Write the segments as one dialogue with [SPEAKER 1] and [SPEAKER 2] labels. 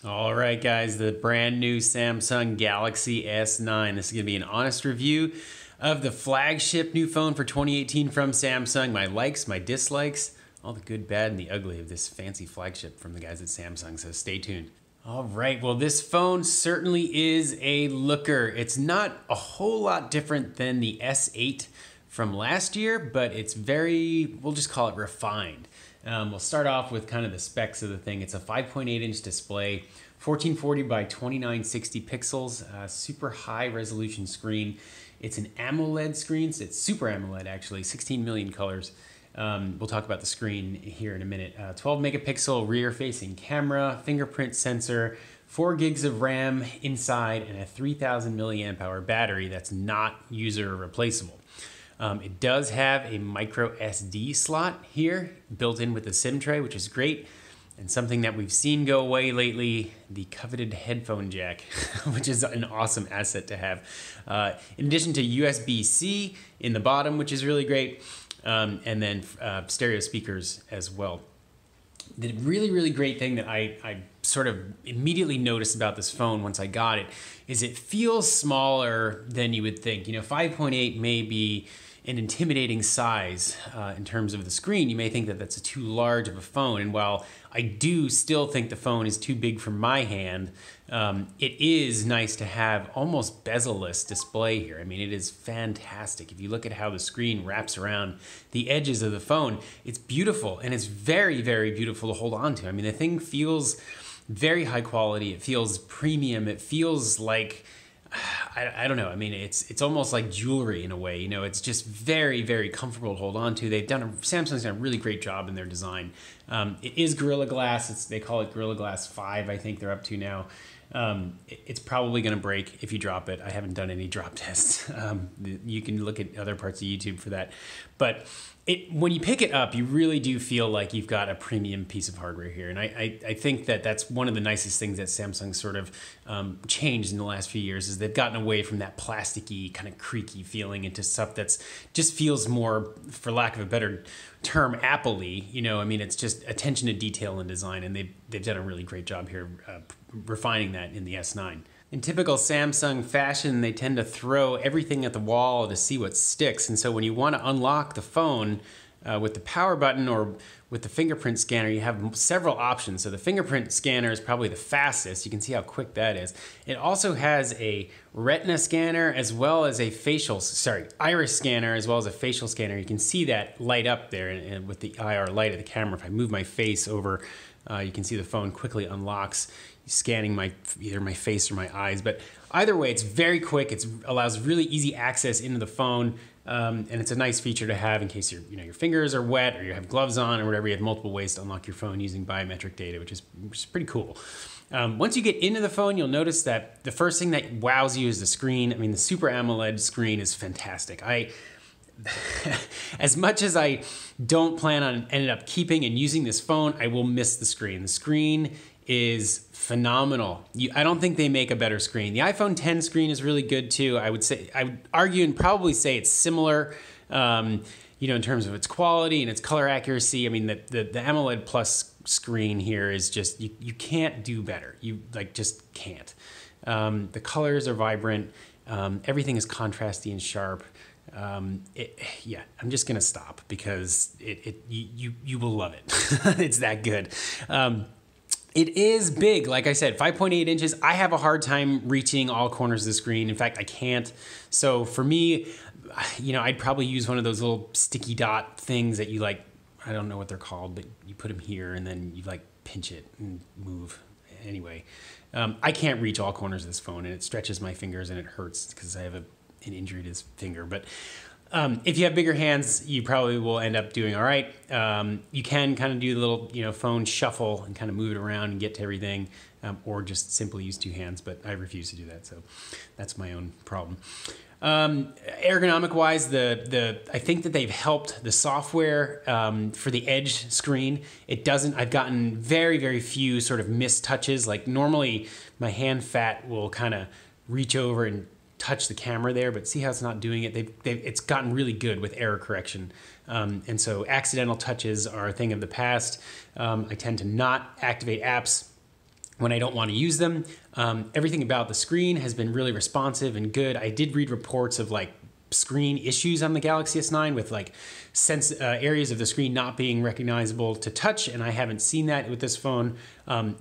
[SPEAKER 1] All right, guys, the brand new Samsung Galaxy S9. This is going to be an honest review of the flagship new phone for 2018 from Samsung. My likes, my dislikes, all the good, bad, and the ugly of this fancy flagship from the guys at Samsung, so stay tuned. All right, well, this phone certainly is a looker. It's not a whole lot different than the S8 from last year, but it's very, we'll just call it refined. We'll start off with kind of the specs of the thing. It's a 5.8-inch display, 1440 by 2960 pixels, super high resolution screen. It's an AMOLED screen, so it's super AMOLED actually, 16 million colors. We'll talk about the screen here in a minute. 12 megapixel rear facing camera, fingerprint sensor, 4 gigs of RAM inside, and a 3000 milliamp hour battery that's not user replaceable. It does have a micro SD slot here built in with the SIM tray, which is great. And something that we've seen go away lately, the coveted headphone jack, which is an awesome asset to have. In addition to USB-C in the bottom, which is really great, and then stereo speakers as well. The really, really great thing that I sort of immediately noticed about this phone once I got it is it feels smaller than you would think. You know, 5.8 may be an intimidating size in terms of the screen. You may think that that's too large of a phone, and while I do still think the phone is too big for my hand, it is nice to have almost bezel-less display here. I mean, it is fantastic. If you look at how the screen wraps around the edges of the phone, it's beautiful, and it's very, very beautiful to hold on to. I mean, the thing feels very high quality. It feels premium. It feels like, I don't know. I mean, it's almost like jewelry in a way. You know, it's just very, very comfortable to hold on to. Samsung's done a really great job in their design. It is Gorilla Glass. They call it Gorilla Glass 5, I think they're up to now. It's probably going to break if you drop it. I haven't done any drop tests. You can look at other parts of YouTube for that. But when you pick it up, you really do feel like you've got a premium piece of hardware here. And I think that that's one of the nicest things that Samsung sort of changed in the last few years is they've gotten away from that plasticky, kind of creaky feeling into stuff that's just feels more, for lack of a better term, Apple-y. You know, I mean, it's just attention to detail and design, and they've done a really great job here refining that in the S9. In typical Samsung fashion, they tend to throw everything at the wall to see what sticks. And so when you want to unlock the phone with the power button or with the fingerprint scanner, you have several options. So the fingerprint scanner is probably the fastest. You can see how quick that is. It also has a retina scanner as well as a iris scanner as well as a facial scanner. You can see that light up there and with the IR light of the camera. If I move my face over, you can see the phone quickly unlocks, scanning either my face or my eyes. But either way, it's very quick. It allows really easy access into the phone, and it's a nice feature to have in case your fingers are wet or you have gloves on or whatever. You have multiple ways to unlock your phone using biometric data, which is pretty cool. Once you get into the phone, you'll notice that the first thing that wows you is the screen. I mean, the Super AMOLED screen is fantastic. As much as I don't plan on ended up keeping and using this phone, I will miss the screen. The screen is phenomenal. I don't think they make a better screen. The iPhone X screen is really good too. I would argue and probably say it's similar, in terms of its quality and its color accuracy. I mean, the AMOLED Plus screen here is just, you can't do better. You just can't. The colors are vibrant. Everything is contrasty and sharp. I'm just gonna stop because you will love it. It's that good. It is big, like I said, 5.8 inches. I have a hard time reaching all corners of the screen. In fact, I can't. So for me, I'd probably use one of those little sticky dot things that you I don't know what they're called, but you put them here and then you pinch it and move. Anyway, I can't reach all corners of this phone, and it stretches my fingers and it hurts because I have an injury to this finger. But if you have bigger hands, you probably will end up doing all right. You can kind of do the little, phone shuffle and kind of move it around and get to everything, or just simply use two hands, but I refuse to do that, so that's my own problem. Ergonomic-wise, I think that they've helped the software for the Edge screen. I've gotten very, very few sort of missed touches. Like normally, my hand fat will kind of reach over and touch the camera there, but see how it's not doing it? It's gotten really good with error correction. And so accidental touches are a thing of the past. I tend to not activate apps when I don't want to use them. Everything about the screen has been really responsive and good. I did read reports of like screen issues on the Galaxy S9 with like areas of the screen not being recognizable to touch, and I haven't seen that with this phone.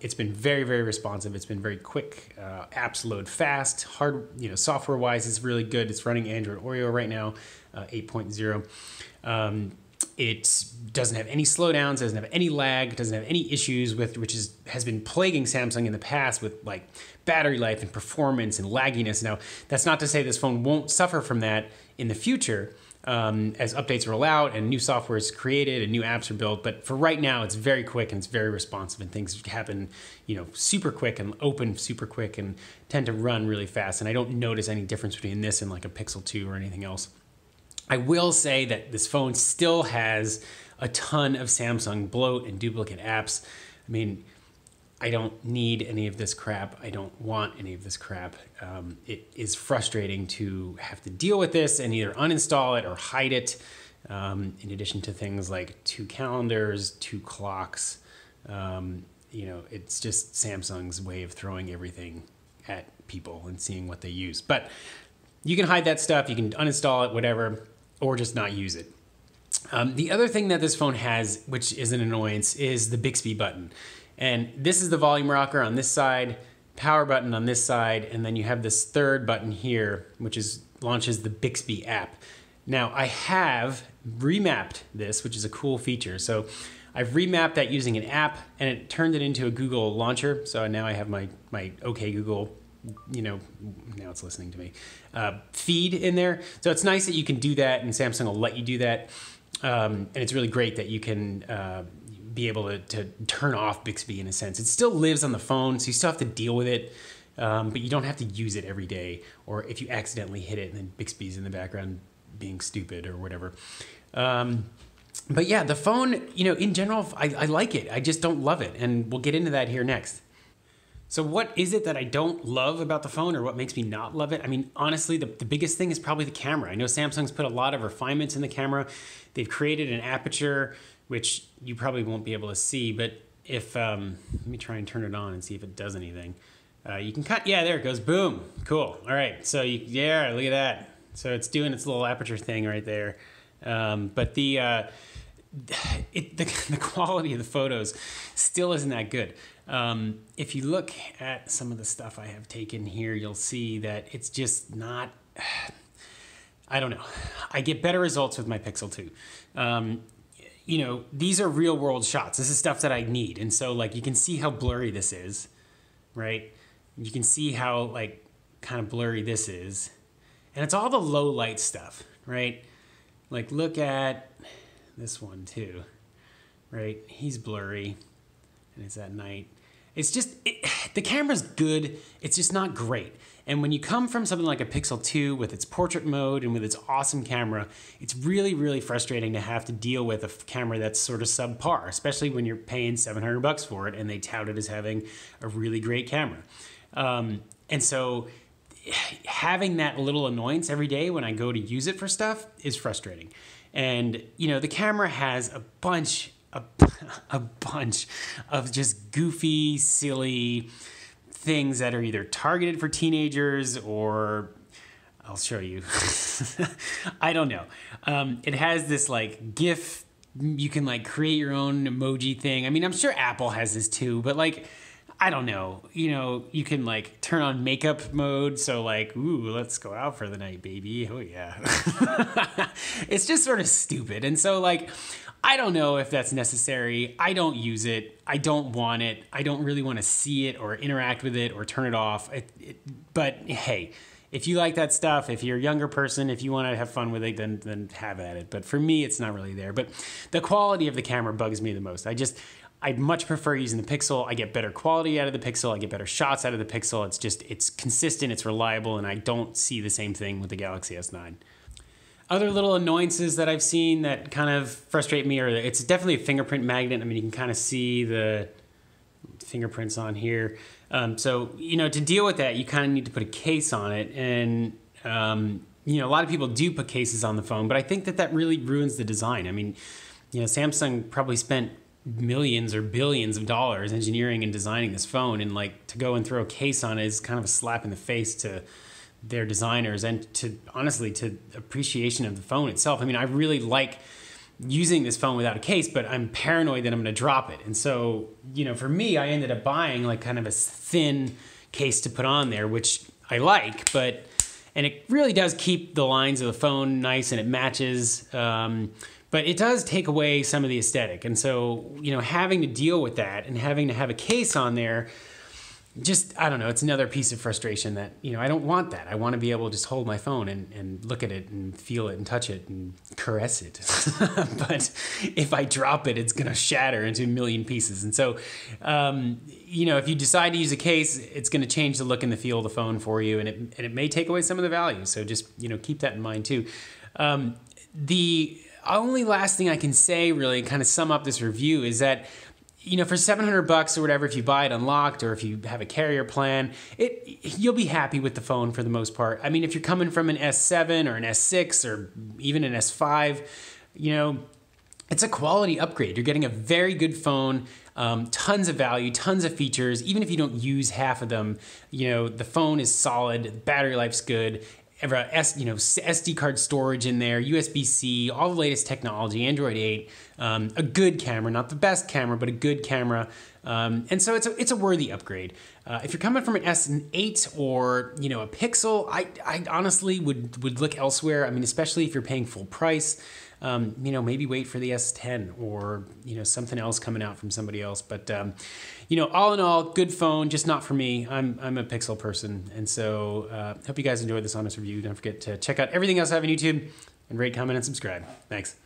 [SPEAKER 1] It's been very, very responsive. It's been very quick. Apps load fast. Software wise, it's really good. It's running Android Oreo right now, 8.0. It doesn't have any slowdowns, doesn't have any lag, doesn't have any issues with, which has been plaguing Samsung in the past with like battery life and performance and lagginess. Now, that's not to say this phone won't suffer from that in the future as updates roll out and new software is created and new apps are built. But for right now, it's very quick and it's very responsive, and things happen, super quick and open super quick and tend to run really fast. And I don't notice any difference between this and like a Pixel 2 or anything else. I will say that this phone still has a ton of Samsung bloat and duplicate apps. I mean, I don't need any of this crap. I don't want any of this crap. It is frustrating to have to deal with this and either uninstall it or hide it, in addition to things like 2 calendars, 2 clocks. It's just Samsung's way of throwing everything at people and seeing what they use. But you can hide that stuff, you can uninstall it, whatever, or just not use it. The other thing that this phone has, which is an annoyance, is the Bixby button. And this is the volume rocker on this side, power button on this side, and then you have this third button here, which launches the Bixby app. Now, I have remapped this, which is a cool feature. So I've remapped that using an app, and it turned it into a Google launcher. So now I have my OK Google, now it's listening to me, feed in there. So it's nice that you can do that, and Samsung will let you do that. And it's really great that you can be able to turn off Bixby in a sense. It still lives on the phone, so you still have to deal with it, but you don't have to use it every day, or if you accidentally hit it and then Bixby's in the background being stupid or whatever. But yeah, the phone, in general, I like it. I just don't love it, and we'll get into that here next. So what is it that I don't love about the phone, or what makes me not love it? I mean, honestly, the biggest thing is probably the camera. I know Samsung's put a lot of refinements in the camera. They've created an aperture, which you probably won't be able to see, but if, let me try and turn it on and see if it does anything. You can cut, yeah, there it goes, boom, cool. All right, so yeah, look at that. So it's doing its little aperture thing right there. But the quality of the photos still isn't that good. If you look at some of the stuff I have taken here, you'll see that it's just not, I don't know. I get better results with my Pixel 2. These are real world shots. This is stuff that I need. And so like, you can see how blurry this is, right? You can see how like kind of blurry this is. And it's all the low light stuff, right? Like look at this one too, right? He's blurry and it's at night. It's just, the camera's good, it's just not great. And when you come from something like a Pixel 2 with its portrait mode and with its awesome camera, it's really, really frustrating to have to deal with a camera that's sort of subpar, especially when you're paying $700 for it and they tout it as having a really great camera. And so having that little annoyance every day when I go to use it for stuff is frustrating. And, the camera has a bunch of just goofy, silly things that are either targeted for teenagers or I'll show you. I don't know. It has this like GIF, you can like create your own emoji thing. I mean, I'm sure Apple has this too, but like, I don't know, you can like turn on makeup mode. So like, ooh, let's go out for the night, baby. Oh yeah. It's just sort of stupid. And so like, I don't know if that's necessary. I don't use it. I don't want it. I don't really want to see it or interact with it or turn it off. But hey, if you like that stuff, if you're a younger person, if you want to have fun with it, then have at it. But for me, it's not really there. But the quality of the camera bugs me the most. I'd much prefer using the Pixel. I get better quality out of the Pixel. I get better shots out of the Pixel. It's consistent, it's reliable, and I don't see the same thing with the Galaxy S9. Other little annoyances that I've seen that kind of frustrate me are it's definitely a fingerprint magnet. I mean, you can kind of see the fingerprints on here. So, to deal with that, you kind of need to put a case on it. And, a lot of people do put cases on the phone, but I think that really ruins the design. I mean, Samsung probably spent millions or billions of dollars engineering and designing this phone, and like to go and throw a case on it is kind of a slap in the face to their designers and to honestly to appreciation of the phone itself. I mean, I really like using this phone without a case, but I'm paranoid that I'm going to drop it. And so, you know, for me, I ended up buying like kind of a thin case to put on there, which I like, and it really does keep the lines of the phone nice and it matches. But it does take away some of the aesthetic. And so, you know, having to deal with that and having to have a case on there, just, I don't know, it's another piece of frustration that, you know, I don't want that. I want to be able to just hold my phone and look at it and feel it and touch it and caress it. But if I drop it, it's going to shatter into a million pieces. And so, you know, if you decide to use a case, it's going to change the look and the feel of the phone for you, and it may take away some of the value. So just, you know, keep that in mind too. The only last thing I can say, really, kind of sum up this review, is that, you know, for $700 or whatever, if you buy it unlocked or if you have a carrier plan, you'll be happy with the phone for the most part. I mean, if you're coming from an S7 or an S6 or even an S5, you know, it's a quality upgrade. You're getting a very good phone, tons of value, tons of features. Even if you don't use half of them, you know, the phone is solid, battery life's good. SD card storage in there, USB-C, all the latest technology, Android 8, a good camera, not the best camera, but a good camera. And so it's a worthy upgrade. If you're coming from an S8 or, you know, a Pixel, I honestly would look elsewhere. I mean, especially if you're paying full price. You know, maybe wait for the S10 or, you know, something else coming out from somebody else. But, you know, all in all, good phone, just not for me. I'm a Pixel person. And so hope you guys enjoyed this honest review. Don't forget to check out everything else I have on YouTube and rate, comment, and subscribe. Thanks.